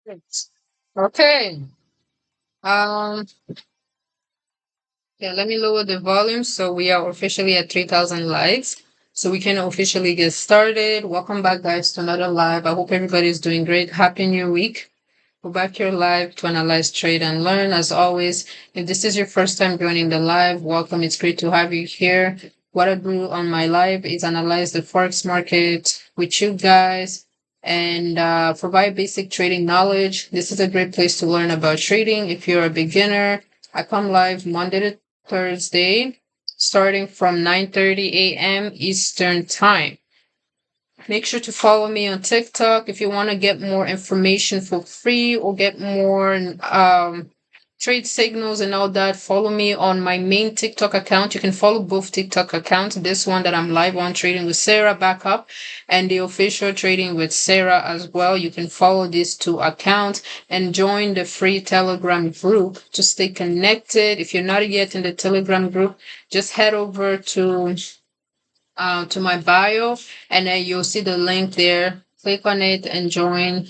Okay. Um, yeah, let me lower the volume so we are officially at 3,000 likes. So we can officially get started. Welcome back, guys, to another live. I hope everybody's doing great. Happy New Week. We're back here live to analyze, trade, and learn. As always, if this is your first time joining the live, welcome. It's great to have you here. What I do on my live is analyze the Forex market with you guys and provide basic trading knowledge. This is a great place to learn about trading. If you're a beginner, I come live Monday to Thursday, starting from 9:30 a.m. Eastern Time. Make sure to follow me on TikTok if you want to get more information for free or get more trade signals and all that. Follow me on my main TikTok account. You can follow both TikTok accounts. This one that I'm live on, Trading with Sarah, backup, and the official Trading with Sarah as well. You can follow these two accounts and join the free Telegram group to stay connected. If you're not yet in the Telegram group, just head over to my bio, and then you'll see the link there. Click on it and join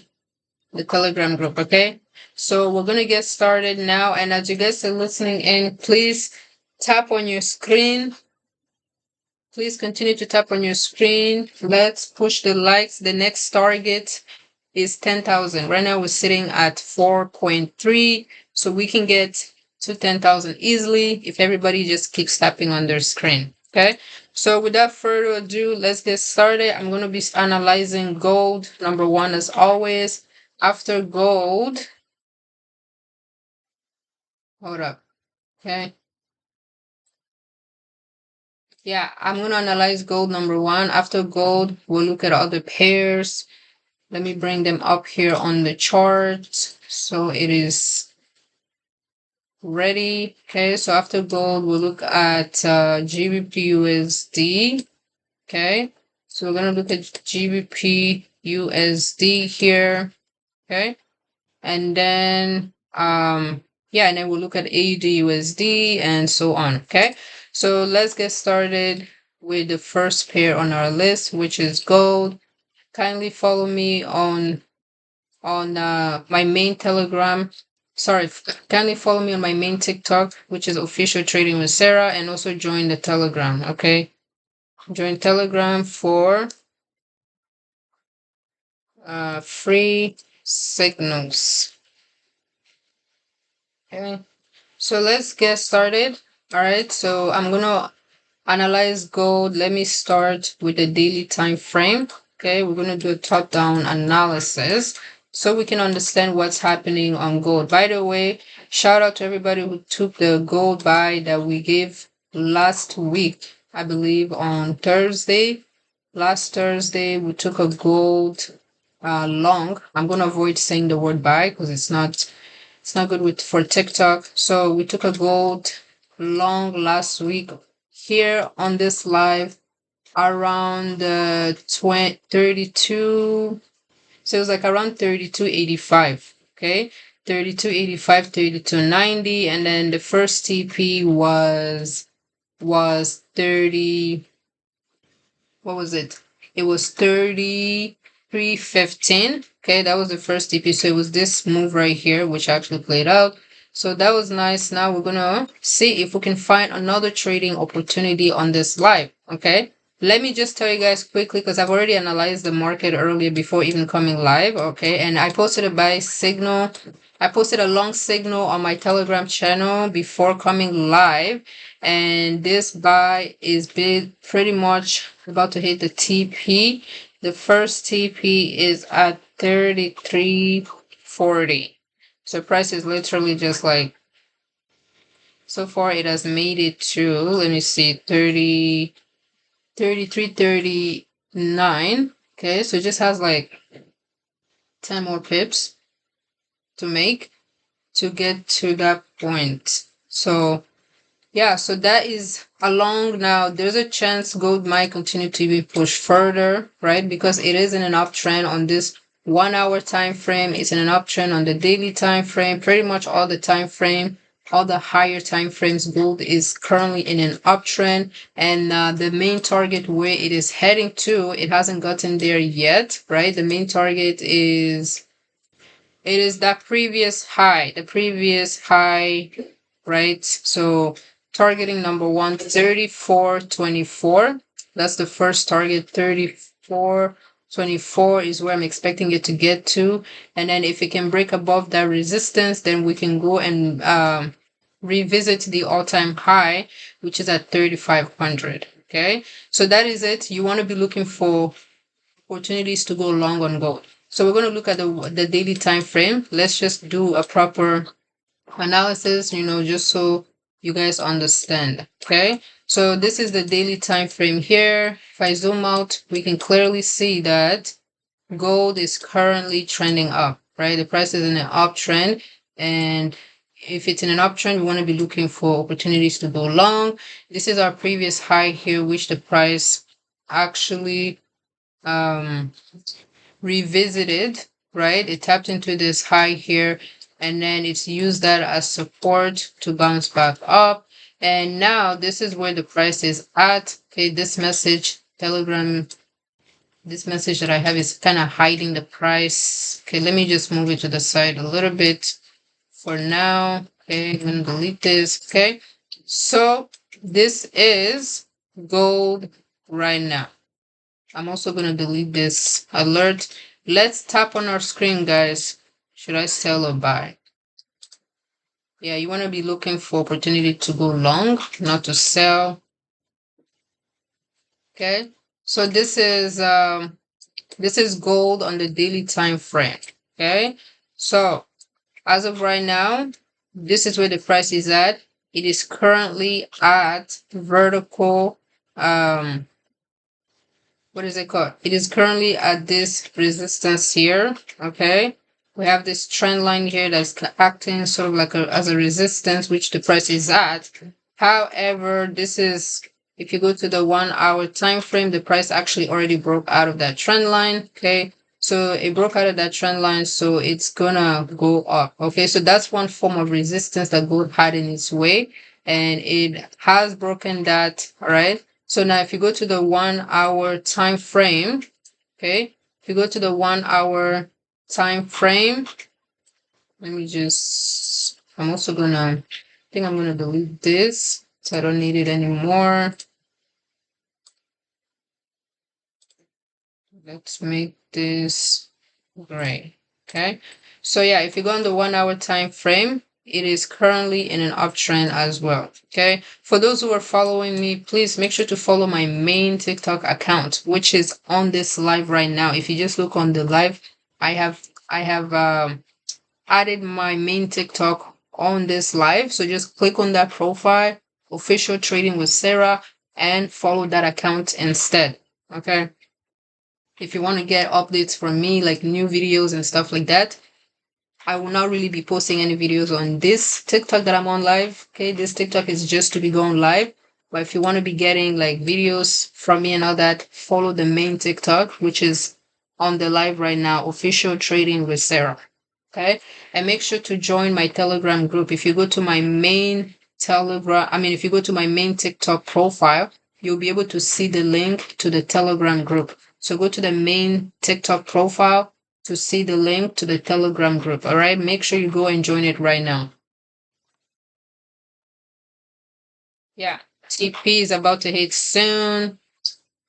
the Telegram group. Okay. So we're gonna get started now, and as you guys are listening in, please tap on your screen. Please continue to tap on your screen. Let's push the likes. The next target is 10,000. Right now we're sitting at 4.3, so we can get to 10,000 easily if everybody just keeps tapping on their screen. Okay, so without further ado, let's get started. I'm going to be analyzing gold, number one, as always. After gold, hold up. Okay, yeah, I'm going to analyze gold, number one. After gold, we'll look at other pairs. Let me bring them up here on the chart. So it is ready. Okay, so after gold, we'll look at GBP USD. Okay, so we're gonna look at GBP USD here. Okay, and then yeah, and then we'll look at AUD USD and so on. Okay, so let's get started with the first pair on our list, which is gold. Kindly follow me on my main Telegram. Sorry, kindly follow me on my main TikTok, which is official trading with Sarah, and also join the Telegram. Okay, join Telegram for free signals. Okay, so let's get started. All right, so I'm gonna analyze gold. Let me start with the daily time frame. Okay, we're going to do a top-down analysis so we can understand what's happening on gold. By the way, shout out to everybody who took the gold buy that we gave last week, I believe on Thursday. Last Thursday, we took a gold long. I'm going to avoid saying the word buy because it's not good for TikTok. So we took a gold long last week here on this live around 32. So it was like around 32.85. Okay. 32.85, 32.90. And then the first TP was 30. What was it? It was 33.15. Okay, that was the first TP. So it was this move right here, which actually played out. So that was nice. Now we're gonna see if we can find another trading opportunity on this live. Okay. Let me just tell you guys quickly because I've already analyzed the market earlier before even coming live. Okay, and I posted a buy signal. I posted a long signal on my Telegram channel before coming live, and this buy is pretty much about to hit the TP. The first TP is at 33.40. So price is literally just like, so far it has made it to, let me see, 33.39. Okay, so it just has like 10 more pips to make to get to that point. So yeah, so that is along now. There's a chance gold might continue to be pushed further, right? Because it is in an uptrend on this 1 hour time frame. It's in an uptrend on the daily time frame. Pretty much all the time frame, all the higher time frames, gold is currently in an uptrend. And the main target where it is heading to, it hasn't gotten there yet, right? The main target is It is that previous high, the previous high, right? So targeting number one, 34.24. That's the first target, 34.24 is where I'm expecting it to get to. And then if it can break above that resistance, then we can go and revisit the all-time high, which is at 3,500. Okay, so that is it. You want to be looking for opportunities to go long on gold. So we're going to look at the daily time frame. Let's just do a proper analysis, just so you guys understand. Okay, so this is the daily time frame here. If I zoom out, we can clearly see that gold is currently trending up, right? The price is in an uptrend, and if it's in an uptrend, we want to be looking for opportunities to go long. This is our previous high here, which the price actually revisited, right? It tapped into this high here, and then it's used that as support to bounce back up. And now this is where the price is at. Okay, this message, Telegram, this message that I have is kind of hiding the price. Okay, let me just move it to the side a little bit for now. Okay, I'm going to delete this. Okay, so this is gold right now. I'm also going to delete this alert. Let's tap on our screen, guys. Should I sell or buy? Yeah, you want to be looking for opportunity to go long, not to sell. Okay, so this is gold on the daily time frame. Okay, so as of right now, this is where the price is at. It is currently at vertical what is it called? It is currently at this resistance here. Okay, we have this trend line here that's acting sort of like as a resistance, which the price is at. However, this is, if you go to the 1 hour time frame, the price actually already broke out of that trend line. Okay, so it broke out of that trend line, so it's gonna go up. Okay, so that's one form of resistance that gold had in its way, and it has broken that. All right, so now if you go to the 1 hour time frame, okay, if you go to the 1 hour time frame, let me just, I'm also gonna, I think I'm gonna delete this so I don't need it anymore. Let's make this gray. Okay, so yeah, if you go on the 1 hour time frame, it is currently in an uptrend as well. Okay, for those who are following me, please make sure to follow my main TikTok account, which is on this live right now. If you just look on the live, I have added my main TikTok on this live, so just click on that profile, official trading with Sarah, and follow that account instead. Okay, if you want to get updates from me, like new videos and stuff like that, I will not really be posting any videos on this TikTok that I'm on live. Okay, this TikTok is just to be going live. But if you want to be getting like videos from me and all that, follow the main TikTok, which is on the live right now, official trading with Sarah. Okay, and make sure to join my Telegram group. If you go to my main if you go to my main TikTok profile, you'll be able to see the link to the Telegram group. So go to the main TikTok profile to see the link to the Telegram group. All right, make sure you go and join it right now. Yeah, TP is about to hit soon.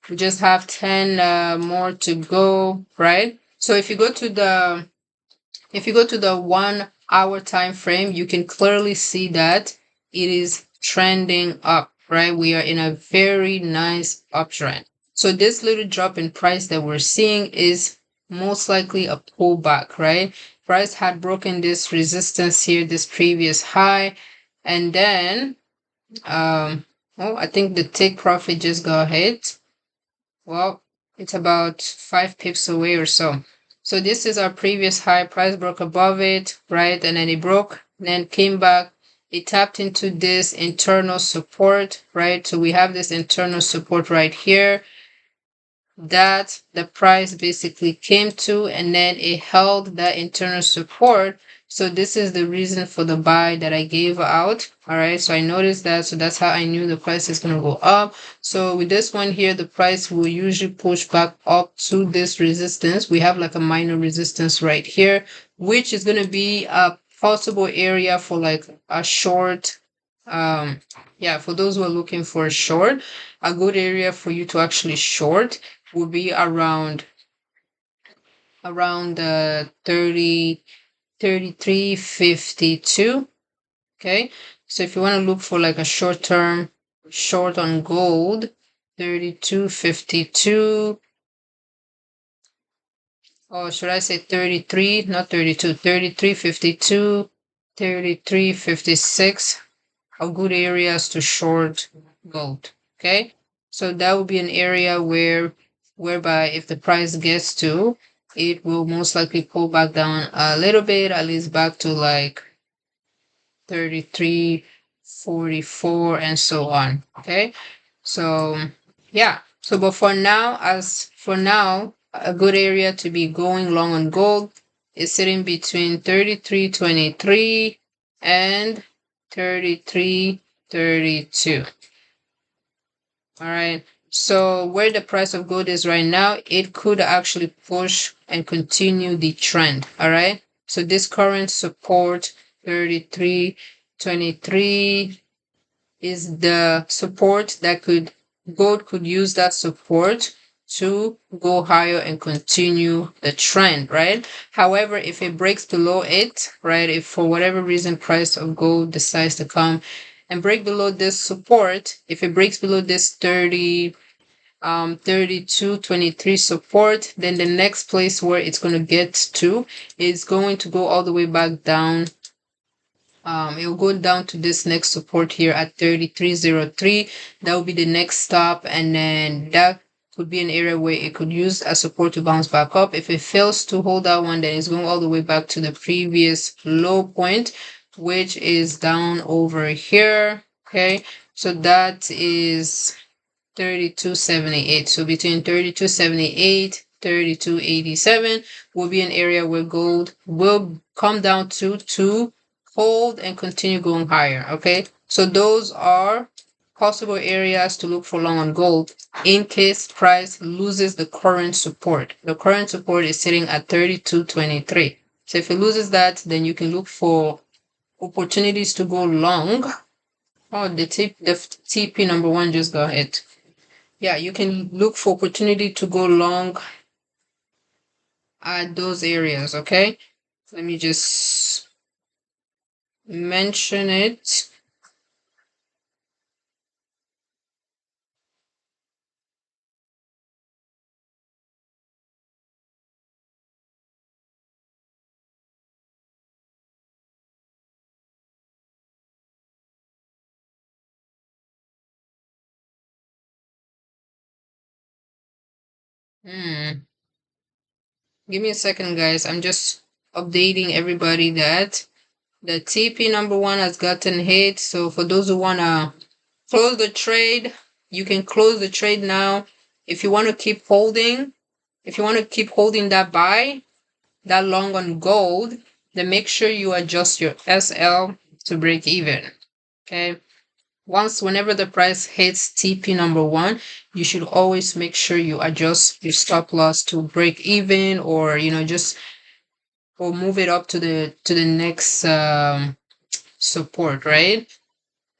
We just have 10 more to go, right? So if you go to the 1 hour time frame, you can clearly see that it is trending up, right? We are in a very nice uptrend. So this little drop in price that we're seeing is most likely a pullback, right? Price had broken this resistance here, this previous high, and then I think the take profit just got hit. Well, it's about 5 pips away or so. So this is our previous high. Price broke above it, right? And then it broke, then came back. It tapped into this internal support, right? So we have this internal support right here that the price basically came to, and then it held that internal support. So this is the reason for the buy that I gave out. All right, so I noticed that, so that's how I knew the price is going to go up. So with this one here, the price will usually push back up to this resistance. We have like a minor resistance right here. which is going to be a possible area for like a short. Yeah, for those who are looking for a short, a good area for you to actually short would be around 33.52. Okay, so if you want to look for like a short term short on gold, 32.52, or should I say 33, not 32, 33.52, 33.56 are good areas to short gold. Okay, so that would be an area whereby if the price gets to, it will most likely pull back down a little bit, at least back to like 33.44 and so on. Okay, so yeah, so but for now, a good area to be going long on gold is sitting between 33.23 and 33.32. All right, so where the price of gold is right now, it could actually push and continue the trend. All right, so this current support 33.23 is the support that gold could use that support to go higher and continue the trend, right? However, if it breaks below it, right, if for whatever reason price of gold decides to come and break below this support, if it breaks below this 32.23 support, then the next place where it's going to get to is going to go all the way back down. It will go down to this next support here at 33.03. That will be the next stop, and then that could be an area where it could use as support to bounce back up. If it fails to hold that one, then it's going all the way back to the previous low point, which is down over here. Okay, so that is 32.78. So between 32.78, 32.87 will be an area where gold will come down to hold and continue going higher. Okay, so those are possible areas to look for long on gold in case price loses the current support. The current support is sitting at 32.23. So if it loses that, then you can look for opportunities to go long. Oh, the TP number one just got hit. Yeah, you can look for opportunity to go long at those areas. Okay, let me just mention it. Give me a second, guys. I'm just updating everybody that the TP number one has gotten hit. So for those who wanna close the trade, you can close the trade now. If you want to keep holding, that buy, that long on gold, then make sure you adjust your SL to break even. Okay. Whenever the price hits TP number one, you should always make sure you adjust your stop loss to break even, or or move it up to the next support, right?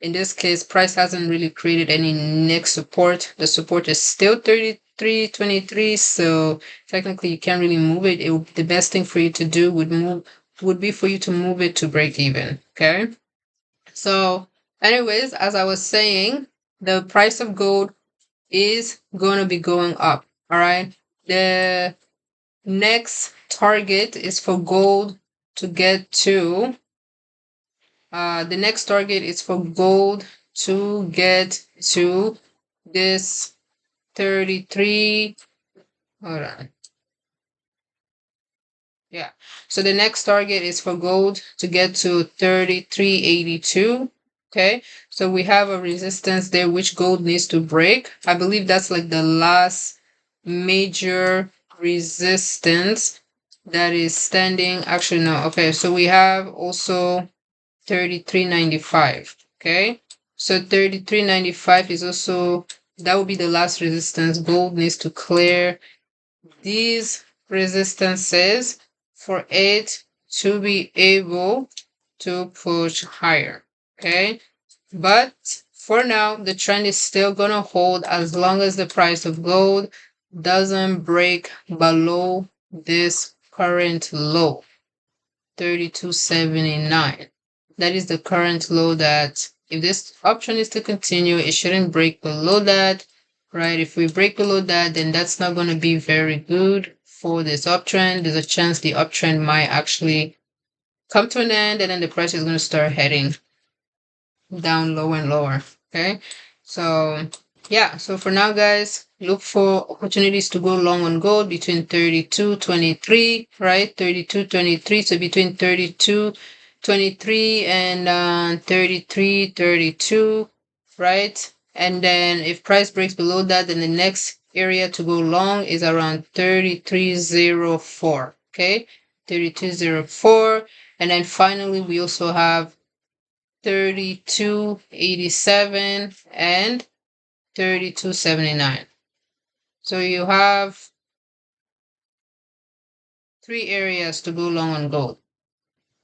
In this case, price hasn't really created any next support. The support is still 33.23, so technically you can't really move it. The best thing for you to do would be for you to move it to break even. Okay. So, anyways, as I was saying, the price of gold is going to be going up. All right. The next target is for gold to get to. The next target is for gold to get to this 33. Hold on. Yeah. So the next target is for gold to get to 33.82. Okay. So we have a resistance there which gold needs to break. I believe that's like the last major resistance that is standing. Actually, no. Okay. So we have also 33.95. Okay. So 33.95 is also, that will be the last resistance. Gold needs to clear these resistances for it to be able to push higher. Okay, but for now the trend is still gonna hold as long as the price of gold doesn't break below this current low, 32.79. That is the current low that if this option is to continue, it shouldn't break below that, right? If we break below that, then that's not going to be very good for this uptrend. There's a chance the uptrend might actually come to an end, and then the price is going to start heading down lower and lower. Okay, so yeah, so for now guys, look for opportunities to go long on gold between 32.23, right? 32.23, so between 32.23 and 33.32, right? And then if price breaks below that, then the next area to go long is around 33.04. Okay, 32.04. And then finally we also have 32.87 and 32.79. So you have three areas to go long on gold,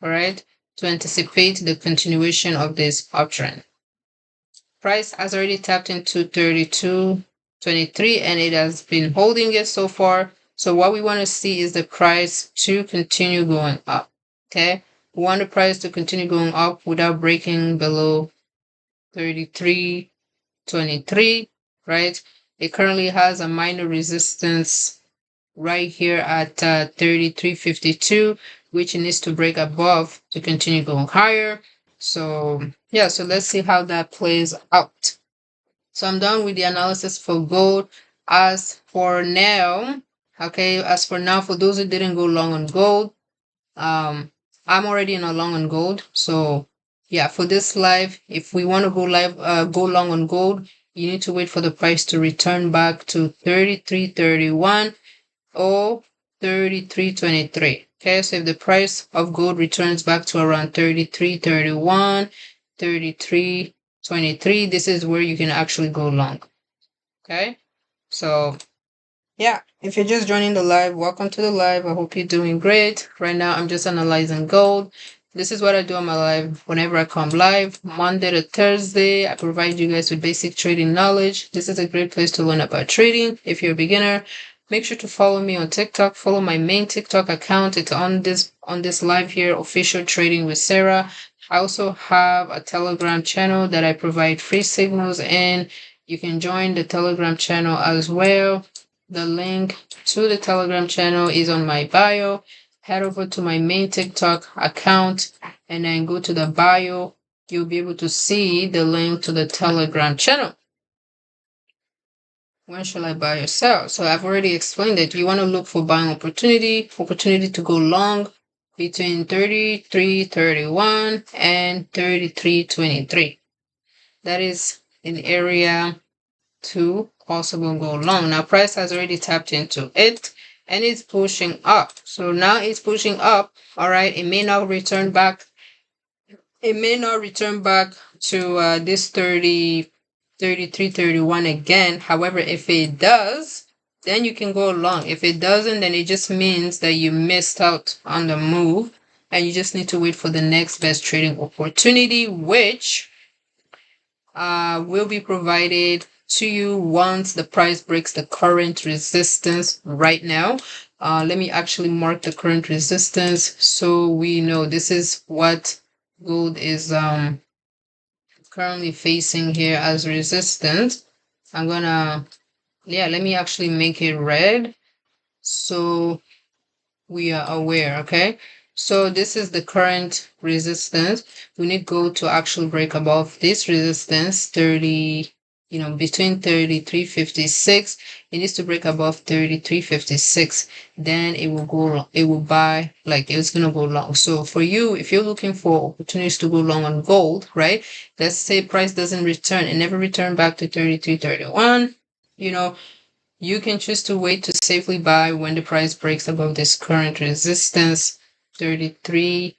all right, to anticipate the continuation of this uptrend. Price has already tapped into 32.23 and it has been holding it so far. So what we want to see is the price to continue going up. Okay, we want the price to continue going up without breaking below 33.23, right? It currently has a minor resistance right here at 33.52, which it needs to break above to continue going higher. So yeah, so let's see how that plays out. So I'm done with the analysis for gold. As for now, for those who didn't go long on gold, I'm already in a long on gold. So yeah, for this live, if we want to go long on gold, you need to wait for the price to return back to 33.31 or 33.23. Okay, so if the price of gold returns back to around 33.31, 33.23, this is where you can actually go long. Okay, so yeah, if you're just joining the live, welcome to the live. I hope you're doing great. Right now, I'm just analyzing gold. This is what I do on my live whenever I come live. Monday to Thursday, I provide you guys with basic trading knowledge. This is a great place to learn about trading. If you're a beginner, make sure to follow me on TikTok. Follow my main TikTok account. It's on this live here, Official Trading with Sarah. I also have a Telegram channel that I provide free signals in. You can join the Telegram channel as well. The link to the Telegram channel is on my bio. Head over to my main TikTok account and then go to the bio. You'll be able to see the link to the Telegram channel. When shall I buy or sell? So I've already explained it. You want to look for buying opportunity to go long between 33.31 and 33.23. That is an area to possible go long. Now price has already tapped into it and it's pushing up. So now it's pushing up. All right, it may not return back. It may not return back to this 33.31 again. However, if it does, then you can go long. If it doesn't, then it just means that you missed out on the move and you just need to wait for the next best trading opportunity, which will be provided to you once the price breaks the current resistance right now. Let me actually mark the current resistance so we know this is what gold is currently facing here as resistance. Let me actually make it red so we are aware. Okay, so this is the current resistance. We need gold to actually break above this resistance, between 33.56. It needs to break above 33.56. Then it's gonna go long. So for you, if you're looking for opportunities to go long on gold, right? Let's say price doesn't return and never return back to 33.31, you can choose to wait to safely buy when the price breaks above this current resistance, 33,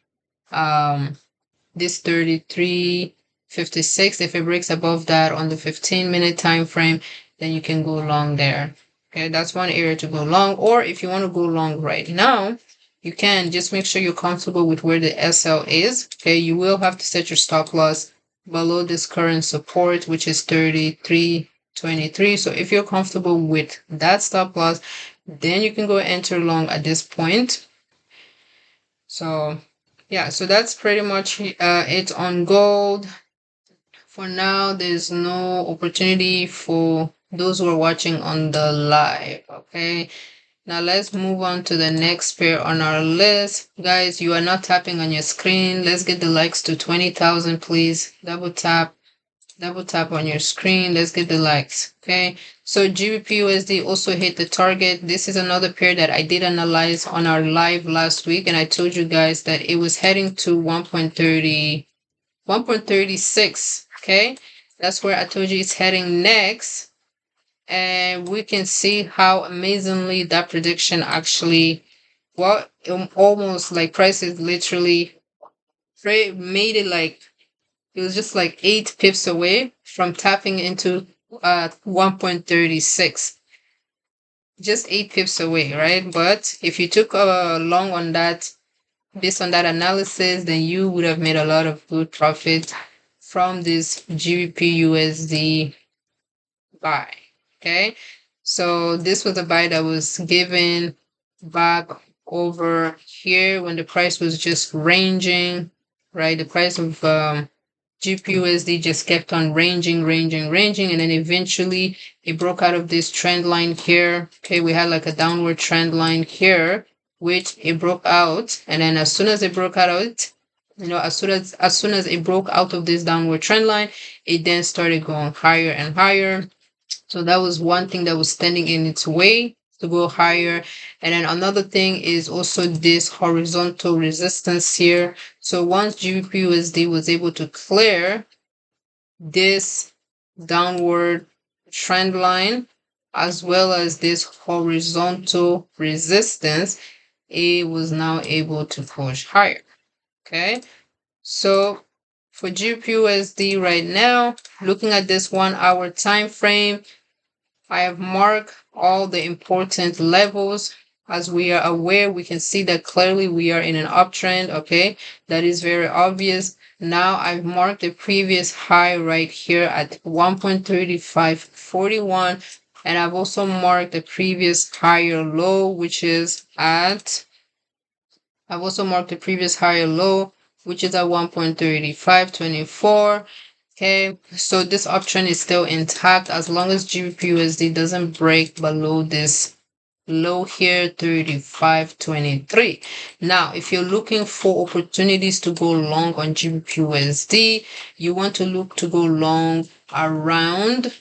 this 33.56. If it breaks above that on the 15-minute time frame, then you can go long there. Okay, that's one area to go long. Or if you want to go long right now, you can just make sure you're comfortable with where the SL is. Okay, you will have to set your stop loss below this current support, which is 33.23. So if you're comfortable with that stop loss, then you can go enter long at this point. So yeah, so that's pretty much it on gold. For now, there's no opportunity for those who are watching on the live. Okay, now let's move on to the next pair on our list. Guys, you are not tapping on your screen. Let's get the likes to 20,000, please. Double tap on your screen. Let's get the likes. Okay, so GBP USD also hit the target. This is another pair that I did analyze on our live last week, and I told you guys that it was heading to 1.36. Okay, that's where I told you it's heading next, and we can see how amazingly that prediction actually, well, almost like prices literally made it like it was just like 8 pips away from tapping into 1.36. Just 8 pips away, right? But if you took a long on that, based on that analysis, then you would have made a lot of good profit from this GBP USD buy. Okay, so this was a buy that was given back over here when the price was just ranging, right? The price of GPUSD just kept on ranging, and then eventually it broke out of this trend line here. Okay, we had like a downward trend line here, which it broke out, and then as soon as it broke out of it, as soon as it broke out of this downward trend line, it then started going higher and higher. So that was one thing that was standing in its way to go higher. And then another thing is also this horizontal resistance here. So once GBP was able to clear this downward trend line as well as this horizontal resistance, it was now able to push higher. Okay, so for GBP right now, looking at this 1 hour time frame, I have marked all the important levels. As we are aware, we can see that clearly we are in an uptrend. Okay, that is very obvious. Now I've marked the previous high right here at 1.3541, and I've also marked the previous higher low, which is at I've also marked the previous higher low, which is at 1.3524. Okay, so this uptrend is still intact as long as GBP doesn't break below this low here, 35.23. Now, if you're looking for opportunities to go long on GBP you want to look to go long around,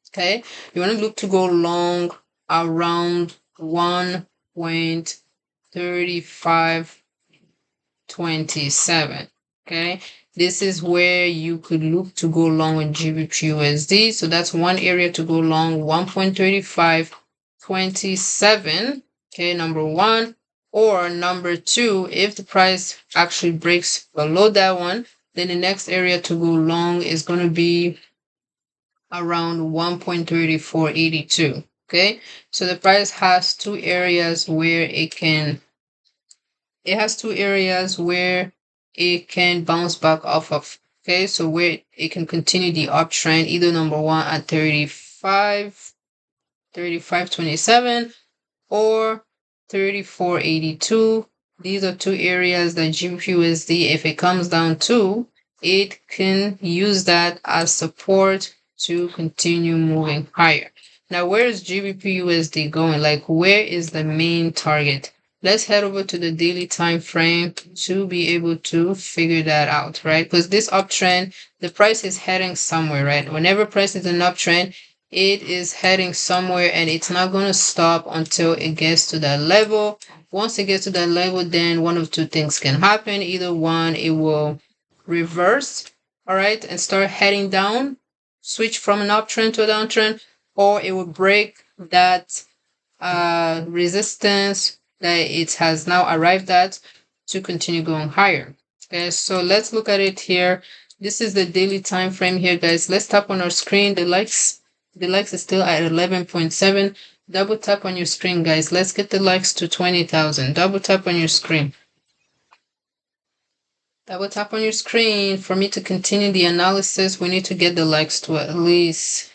okay, you want to look to go long around 1.3527. Okay, this is where you could look to go long on GBP So that's one area to go long, 1.3527. Okay, number one. Or number two, if the price actually breaks below that one, then the next area to go long is going to be around 1.3482. Okay, so the price has two areas where it can bounce back off of. Okay, so where it can continue the uptrend, either number one at 35.27 or 34.82. These are two areas that GBP if it comes down to, it can use that as support to continue moving higher. Now, where is GBP going? Like, where is the main target? Let's head over to the daily time frame to be able to figure that out, right? Because this uptrend, the price is heading somewhere, right? Whenever price is an uptrend, it is heading somewhere and it's not going to stop until it gets to that level. Once it gets to that level, then one of two things can happen. Either one, it will reverse, all right, and start heading down, switch from an uptrend to a downtrend, or it will break that resistance that it has now arrived at to continue going higher. Okay, so let's look at it here. This is the daily time frame here, guys. Let's tap on our screen. The likes is still at 11.7. Double tap on your screen, guys. Let's get the likes to 20,000. Double tap on your screen. Double tap on your screen. For me to continue the analysis, we need to get the likes to at least,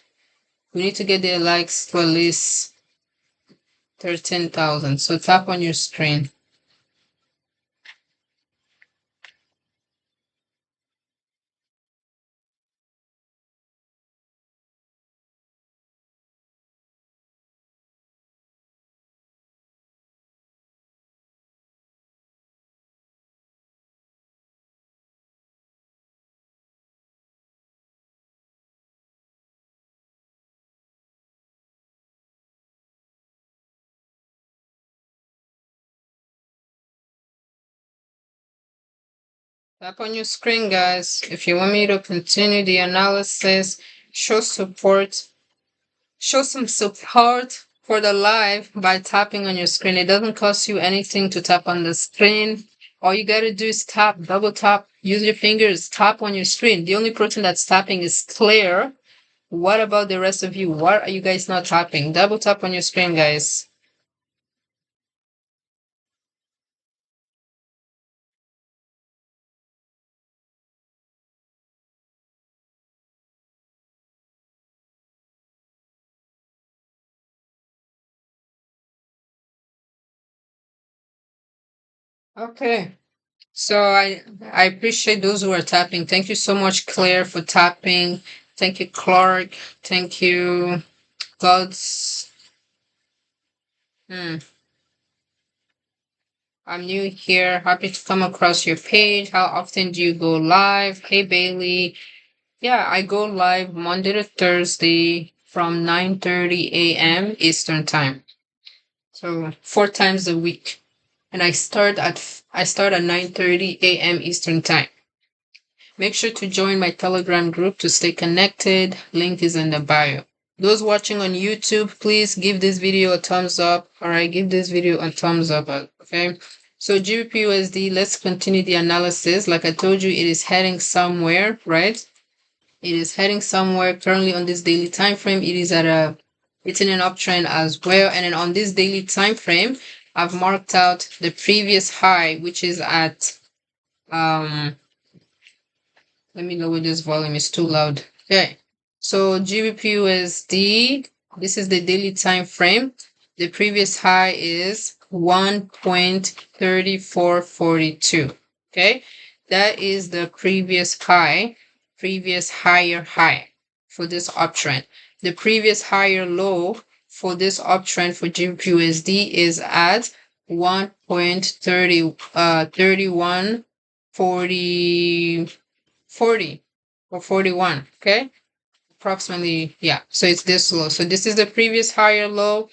we need to get the likes to at least 13,000. So tap on your screen. Tap on your screen, guys. If you want me to continue the analysis, show support, show some support for the live by tapping on your screen. It doesn't cost you anything to tap on the screen. All you gotta do is tap, double tap, use your fingers, tap on your screen. The only person that's tapping is Claire. What about the rest of you? What are you guys not tapping? Double tap on your screen, guys. Okay. So I appreciate those who are tapping. Thank you so much, Claire, for tapping. Thank you, Clark. Thank you, Gods. Hmm. I'm new here. Happy to come across your page. How often do you go live? Hey, Bailey. Yeah, I go live Monday to Thursday from 9:30 a.m. Eastern Time. So 4 times a week. And I start at 9:30 a.m. Eastern Time. Make sure to join my Telegram group to stay connected. Link is in the bio. Those watching on YouTube, please give this video a thumbs up. All right, give this video a thumbs up. Okay. So GBP let's continue the analysis. Like I told you, it is heading somewhere, right? It is heading somewhere currently on this daily time frame. It's in an uptrend as well. And then on this daily time frame, I've marked out the previous high, which is at let me lower this volume, it's too loud. Okay. So GBP this is the daily time frame. The previous high is 1.3442. Okay. That is the previous higher high for this uptrend. The previous higher low for this uptrend for GBP is at 1.3140 or 41. Okay, approximately. Yeah, so it's this low. So this is the previous higher low,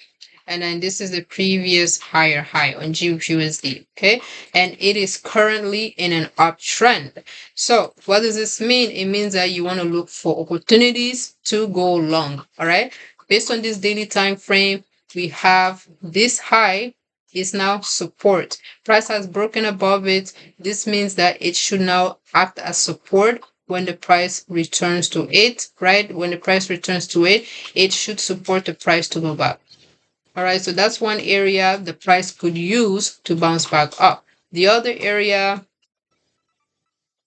and then this is the previous higher high on GBP. Okay, and it is currently in an uptrend. So what does this mean? It means that you want to look for opportunities to go long. All right, based on this daily time frame, we have this high is now support. Price has broken above it. This means that it should now act as support when the price returns to it, right? When the price returns to it, it should support the price to go back. All right, so that's one area the price could use to bounce back up. The other area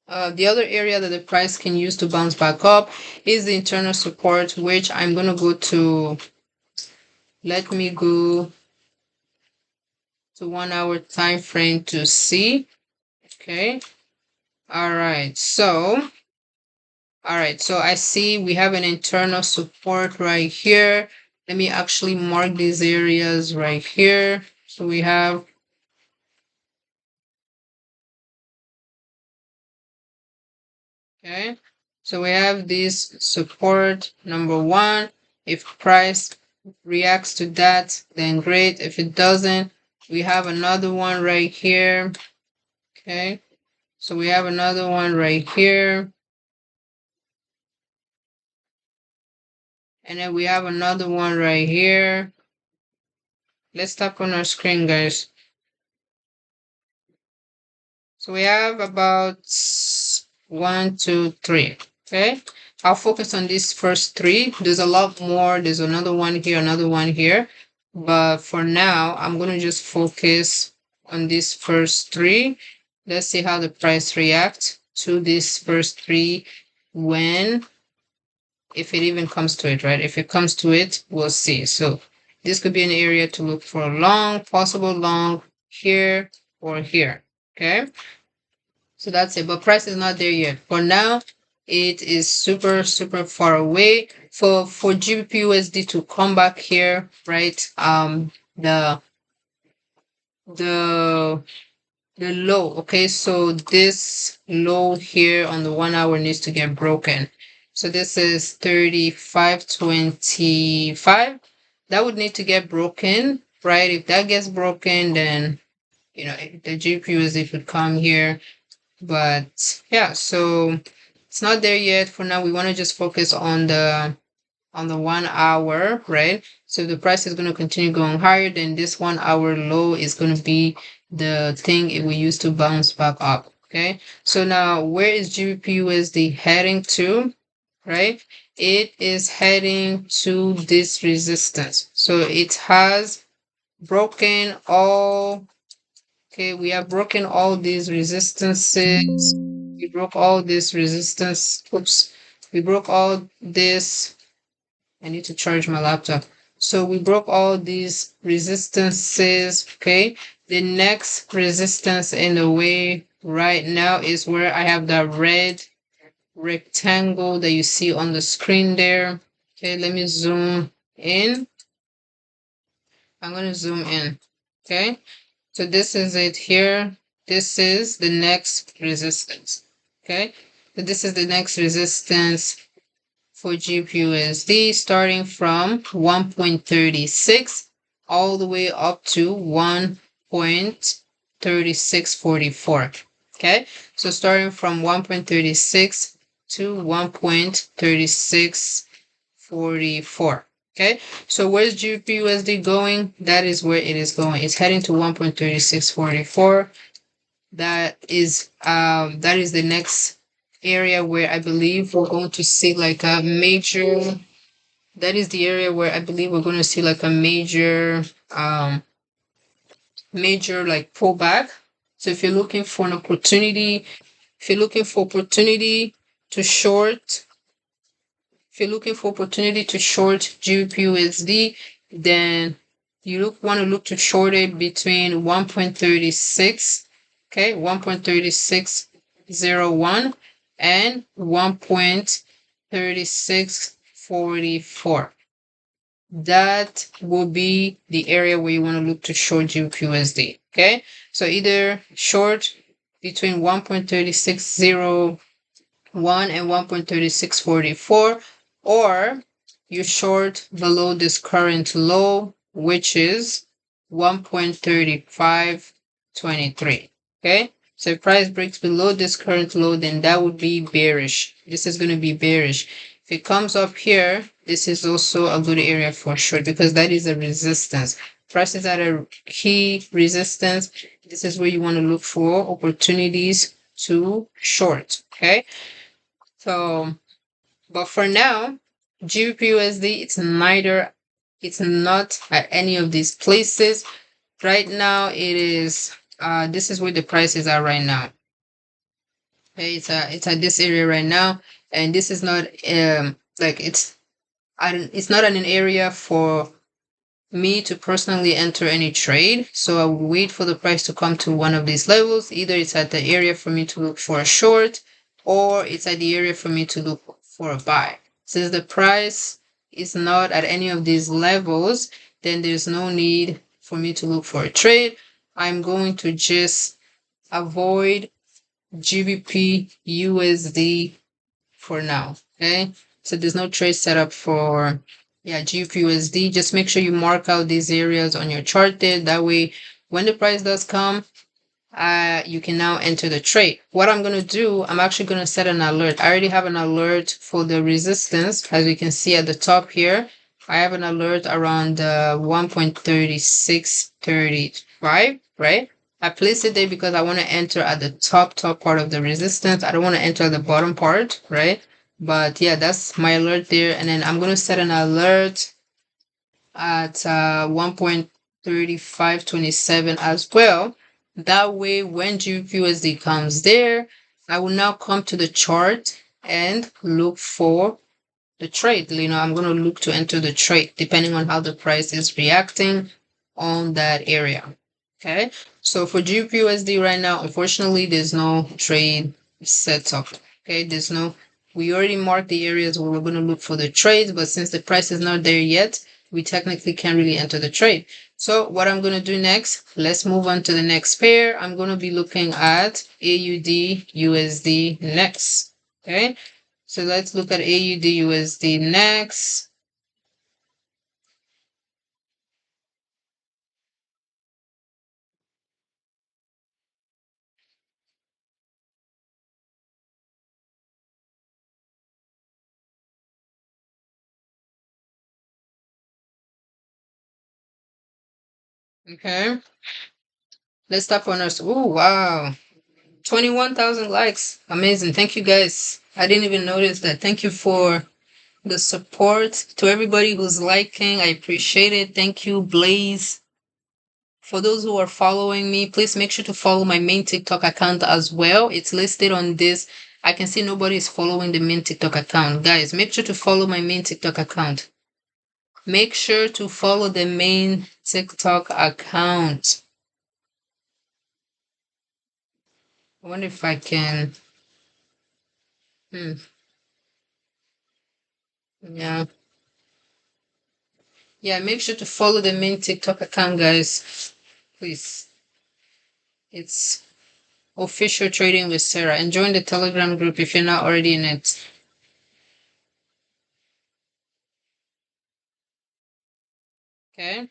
that the price can use to bounce back up is the internal support, which I'm going to go to. Let me go to 1 hour time frame to see. Okay. All right. So I see we have an internal support right here. Let me actually mark these areas right here. So we have, okay. So we have this support number one. If price reacts to that, then great. If it doesn't, we have another one right here. Okay. So we have another one right here. And then we have another one right here. Let's tap on our screen, guys. So we have about 1, 2, 3. Okay. I'll focus on these first three. There's a lot more. There's another one here, another one here. But for now, I'm going to just focus on these first three. Let's see how the price reacts to these first three when, if it even comes to it, right? If it comes to it, we'll see. So this could be an area to look for a long, possible long here or here. Okay. So that's it. But price is not there yet. For now, it is super, super far away. For GBP USD to come back here, right? The the low. Okay, so this low here on the 1 hour needs to get broken. So this is 35.25. That would need to get broken, right? If that gets broken, then the GBP USD could come here. But yeah, so it's not there yet. For now, we want to just focus on the 1 hour, right? So if the price is going to continue going higher, then this 1 hour low is going to be the thing it will use to bounce back up. Okay, so now where is GBP USD heading to? Right, it is heading to this resistance. So it has broken all. Okay, we have broken all these resistances. We broke all this resistance. Oops, we broke all this. I need to charge my laptop. So we broke all these resistances. Okay, the next resistance in the way right now is where I have that red rectangle that you see on the screen there. Okay, let me zoom in. I'm going to zoom in. Okay, so this is it here. This is the next resistance. Okay, so this is the next resistance for GBP/USD, starting from 1.36 all the way up to 1.3644. Okay, so starting from 1.36 to 1.3644. Okay, so where's GBP/USD going? That is where it is going. It's heading to 1.3644. That is the next area where I believe we're going to see like a major. That is the area where I believe we're going to see like a major like pullback. So if you're looking for an opportunity, if you're looking for opportunity to short, if you're looking for opportunity to short GBP/USD, then you want to look to short it between 1.36, okay, 1.3601 and 1.3644. That will be the area where you want to look to short GBP/USD. Okay, so either short between 1.3601 and 1.3644, or you short below this current low, which is 1.3523. Okay, so if price breaks below this current low, then that would be bearish. This is going to be bearish. If it comes up here, this is also a good area for short because that is a resistance. Price is at a key resistance. This is where you want to look for opportunities to short. Okay, so but for now, GBP/USD, it's not at any of these places. Right now, it is, this is where the prices are right now. Okay, it's at this area right now. And this is not, like, it's not an area for me to personally enter any trade. So I will wait for the price to come to one of these levels. Either it's at the area for me to look for a short, or it's at the area for me to look for a buy. Since the price is not at any of these levels, then there's no need for me to look for a trade. I'm going to just avoid GBP/USD for now. Okay, so there's no trade set up for GBP/USD. Just make sure you mark out these areas on your chart there. That way, when the price does come, you can now enter the trade. What I'm going to do, I'm actually going to set an alert. I already have an alert for the resistance. As you can see at the top here, I have an alert around 1.3635, right? I placed it there because I want to enter at the top part of the resistance. I don't want to enter at the bottom part, right? But yeah, that's my alert there. And then I'm going to set an alert at 1.3527 as well. That way, when GBPUSD comes there, I will now come to the chart and look for the trade. I'm going to look to enter the trade depending on how the price is reacting on that area. Okay. So for GBPUSD right now, unfortunately, there's no trade set up. Okay. We already marked the areas where we're going to look for the trades, but since the price is not there yet, we technically can't really enter the trade. So what I'm going to do next, let's move on to the next pair. I'm going to be looking at AUD USD next. Okay. So let's look at AUD USD next. Okay. Let's tap on us. Oh, wow. 21,000 likes. Amazing. Thank you guys. I didn't even notice that. Thank you for the support. To everybody who's liking, I appreciate it. Thank you, Blaze. For those who are following me, please make sure to follow my main TikTok account as well. It's listed on this. I can see nobody is following the main TikTok account. Guys, make sure to follow my main TikTok account. Make sure to follow the main TikTok account. I wonder if I can. Yeah. Yeah, make sure to follow the main TikTok account, guys. Please. It's official trading with Sarah. And join the Telegram group if you're not already in it. Okay.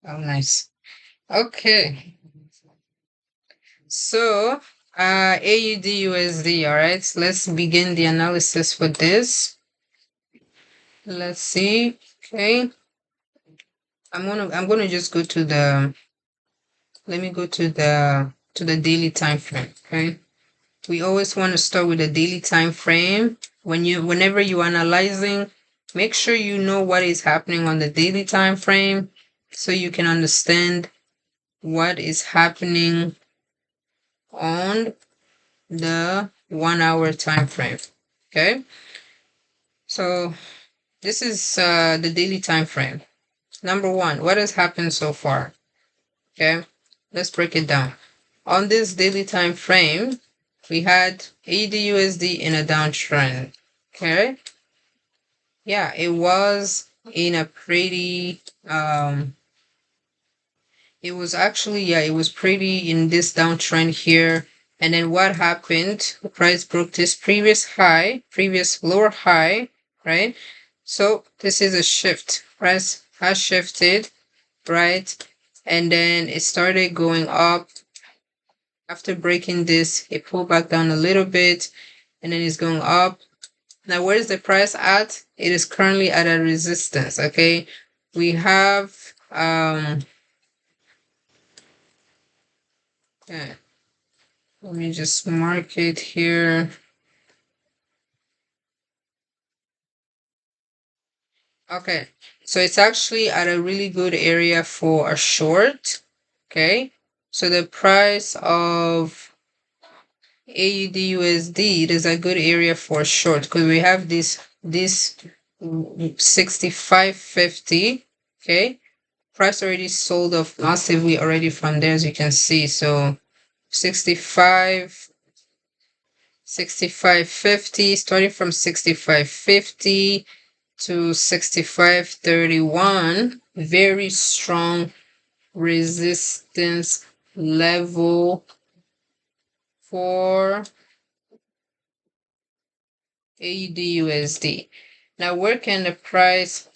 Oh, nice. Okay. So, AUD USD, all right. Let's begin the analysis for this. Let's see. Okay. I'm gonna just go to the let me go to the daily time frame. Okay. We always want to start with the daily time frame. Whenever you're analyzing, make sure you know what is happening on the daily time frame so you can understand what is happening on the 1 hour time frame. Okay. So this is the daily time frame. Number one, what has happened so far? Okay, let's break it down. On this daily time frame, we had AUD/USD in a downtrend. Okay, yeah, it was in a pretty it was actually, yeah, it was pretty in this downtrend here. And then what happened? The price broke this previous lower high, right? So this is a shift. Price has shifted, right? And then it started going up. After breaking this, it pulled back down a little bit and then it's going up. Now, where is the price at? It is currently at a resistance, okay? We have okay, let me just mark it here. Okay, so it's actually at a really good area for a short. Okay, so the price of AUD USD, it is a good area for a short because we have this 65.50. Okay, price already sold off massively already from there, as you can see. So 65.50, starting from 65.50 to 65.31, very strong resistance level for AUD USD. Now, where can the price